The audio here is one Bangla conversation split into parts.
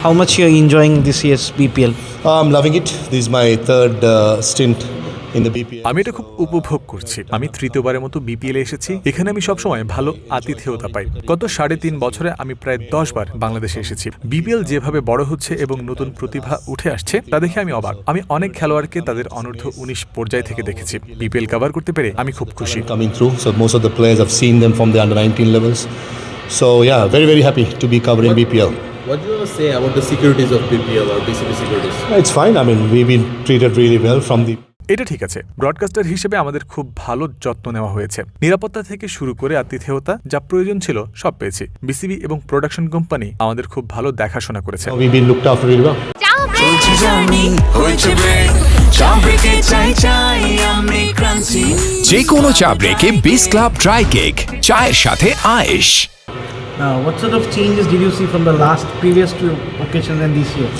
How much you're enjoying this year's BPL? I'm loving it. This is my third stint in the BPL. আমি এটা খুব উপভোগ করছি। আমি তৃতীয়বারের মতো বিপিএলে এসেছি। এখানে আমি সবসময় ভালো আতিথেয়তা পাই। গত 3.5 বছরে আমি প্রায় 10 বার বাংলাদেশে এসেছি। বিপিএল যেভাবে বড় হচ্ছে এবং নতুন প্রতিভা উঠে আসছে তা দেখে আমি অবাক। আমি অনেক খেলোয়াড়কে তাদের অনূর্ধ্ব 19 পর্যায় থেকে দেখেছি। বিপিএল কভার করতে পেরে আমি খুব খুশি। Coming through, so most of the players I've seen them from the under 19 levels. So yeah, very happy to be covering BPL. What do you say about the securities of BPL or BCB securities? It's fine. I mean, we've been treated really well from the. এটা ঠিক আছে। ব্রডকাস্টার হিসেবে আমাদের খুব ভালো যত্ন নেওয়া হয়েছে। নিরাপত্তা থেকে শুরু করে আতিথেয়তা যা প্রয়োজন ছিল সব পেয়েছি। বিসিবি এবং প্রোডাকশন কোম্পানি আমাদের খুব ভালো দেখাশোনা করেছে। We've been looked after really well. যে কোনো চা ব্রেকে বিস ক্লাব ড্রাই কেক, চায়ের সাথে আয়েশ। Now, what sort of changes did you see from the previous two occasions and this year?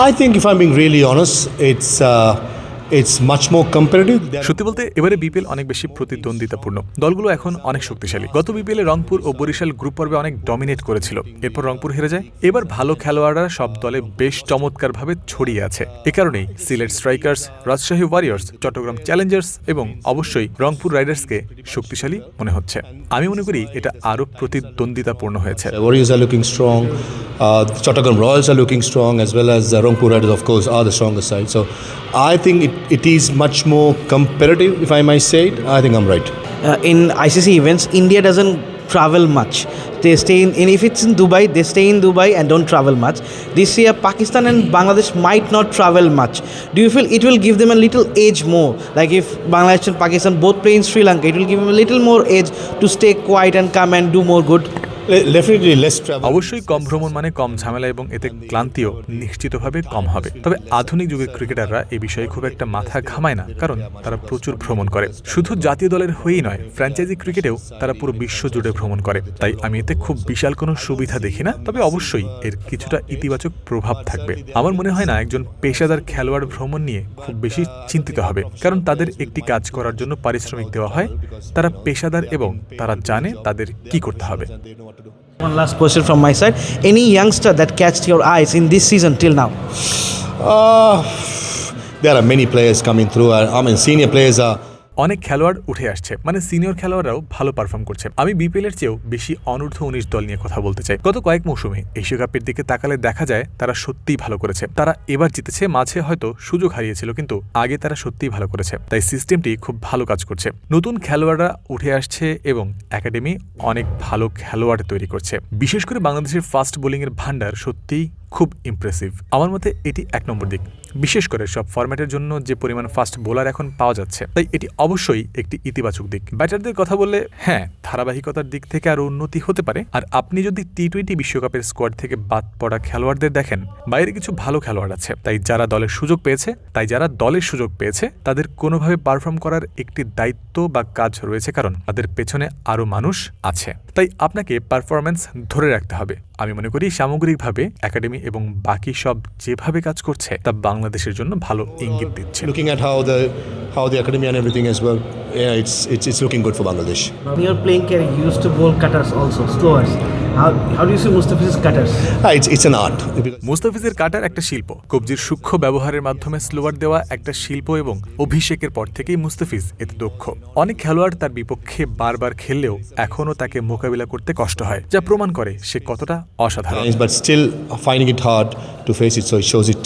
I think if I'm being really honest, it's much more competitive. সত্যি বলতে এবারে বিপিএল অনেক বেশি প্রতিদ্বন্দ্বিতাপূর্ণ। দলগুলো এখন অনেক শক্তিশালী। গত বিপিএলে রংপুর ও বরিশাল গ্রুপ পর্বে অনেক ডমিনেট করেছিল, এরপর রংপুর হেরে যায়। এবার ভালো খেলোয়াড়রা সব দলে বেশ চমৎকারভাবে ছড়িয়ে আছে। এ কারণেই Sylhet Strikers, Rajshahi Warriors, Chattogram Challengers এবং অবশ্যই রংপুর রাইডার্সকে শক্তিশালী মনে হচ্ছে। আমি মনে করি এটা আরও প্রতিদ্বন্দ্বিতাপূর্ণ হয়েছে। Warriors are looking strong. Chattogram Royals are looking strong, as well as Rangpur Riders, of course, are the strongest side. So I think it is much more competitive, if I might say it. I think I'm right. In ICC events, India doesn't travel much. They stay in if it's in Dubai, they stay in Dubai and don't travel much. This year, Pakistan and Bangladesh might not travel much. Do you feel it will give them a little edge more? Like if Bangladesh and Pakistan both play in Sri Lanka, it will give them a little more edge to stay quiet and come and do more good? Definitely less travel. অবশ্যই কম ভ্রমণ মানে কম ঝামেলা এবং এতে ক্লান্তিও নিশ্চিতভাবে কম হবে। তবে আধুনিক যুগের ক্রিকেটাররা এই বিষয়ে খুব একটা মাথা ঘামায় না, কারণ তারা প্রচুর ভ্রমণ করে। শুধু জাতীয় দলের হয়েই নয়, ফ্র্যাঞ্চাইজি ক্রিকেটেও তারা পুরো বিশ্ব জুড়ে ভ্রমণ করে। তাই আমি এতে খুব বিশাল কোনো সুবিধা দেখি না, তবে অবশ্যই এর কিছুটা ইতিবাচক প্রভাব থাকবে। আমার মনে হয় না একজন পেশাদার খেলোয়াড় ভ্রমণ নিয়ে খুব বেশি চিন্তিত হবে, কারণ তাদের একটি কাজ করার জন্য পারিশ্রমিক দেওয়া হয়। তারা পেশাদার এবং তারা জানে তাদের কি করতে হবে। One last question from my side. Any youngster that catched your eyes in this season till now? There are many players coming through. I mean, senior players are. অনেক খেলোয়াড় উঠে আসছে, মানে সিনিয়র খেলোয়াড়রাও ভালো পারফর্ম করছে। আমি বিপিএল এর চেয়েও বেশি অনূর্ধ্ব 19 দল নিয়ে কথা বলতে চাই। গত কয়েক মৌসুমে এশিয়া কাপের দিকে তাকালে দেখা যায় তারা সত্যিই ভালো করেছে। তারা এবার জিতেছে, মাঝে হয়তো সুযোগ হারিয়েছিল, কিন্তু আগে তারা সত্যিই ভালো করেছে। তাই সিস্টেমটি খুব ভালো কাজ করছে। নতুন খেলোয়াড়রা উঠে আসছে এবং একাডেমি অনেক ভালো খেলোয়াড় তৈরি করছে। বিশেষ করে বাংলাদেশের ফাস্ট বোলিং এর ভান্ডার সত্যিই খুব ইমপ্রেসিভ। আমার মতে এটি 1 নম্বর দিক। বিশেষ করে সব ফরম্যাটের জন্য যে পরিমাণ ফাস্ট বোলার এখন পাওয়া যাচ্ছে, তাই এটি অবশ্যই একটি ইতিবাচক দিক। ব্যাটারদের কথা বললে হ্যাঁ, ধারাবাহিকতার দিক থেকে আরও উন্নতি হতে পারে। আর আপনি যদি টি-20 বিশ্বকাপের স্কোয়াড থেকে বাদ পড়া খেলোয়াড়দের দেখেন, বাইরে কিছু ভালো খেলোয়াড় আছে। তাই যারা দলের সুযোগ পেয়েছে তাদের কোনোভাবে পারফর্ম করার একটি দায়িত্ব বা কাজ রয়েছে, কারণ তাদের পেছনে আরও মানুষ আছে। তাই আপনাকে পারফরম্যান্স ধরে রাখতে হবে। আমি মনে করি সামগ্রিকভাবে একাডেমি এবং বাকি সব যেভাবে কাজ করছে তা বাংলাদেশের জন্য ভালো ইঙ্গিত দিচ্ছে। Looking at how the academy and everything as well, yeah, it's looking good for Bangladesh. In your playing career, you used to bowl cutters also, slowers. How do you see Mustafiz's cutters? It's an art. মুস্তাফিজের কাটার একটা শিল্প। কবজির সূক্ষ্ম ব্যবহারের মাধ্যমে স্লোয়ার দেওয়া একটা শিল্প এবং অভিষেকের পর থেকেই মুস্তাফিজ এতে দক্ষ। অনেক খেলোয়াড় তার বিপক্ষে বারবার খেললেও এখনও তাকে মোকাবিলা করতে কষ্ট হয়, যা প্রমাণ করে সে কতটা অসাধারণ। But still finding it hard to face it, so it shows it.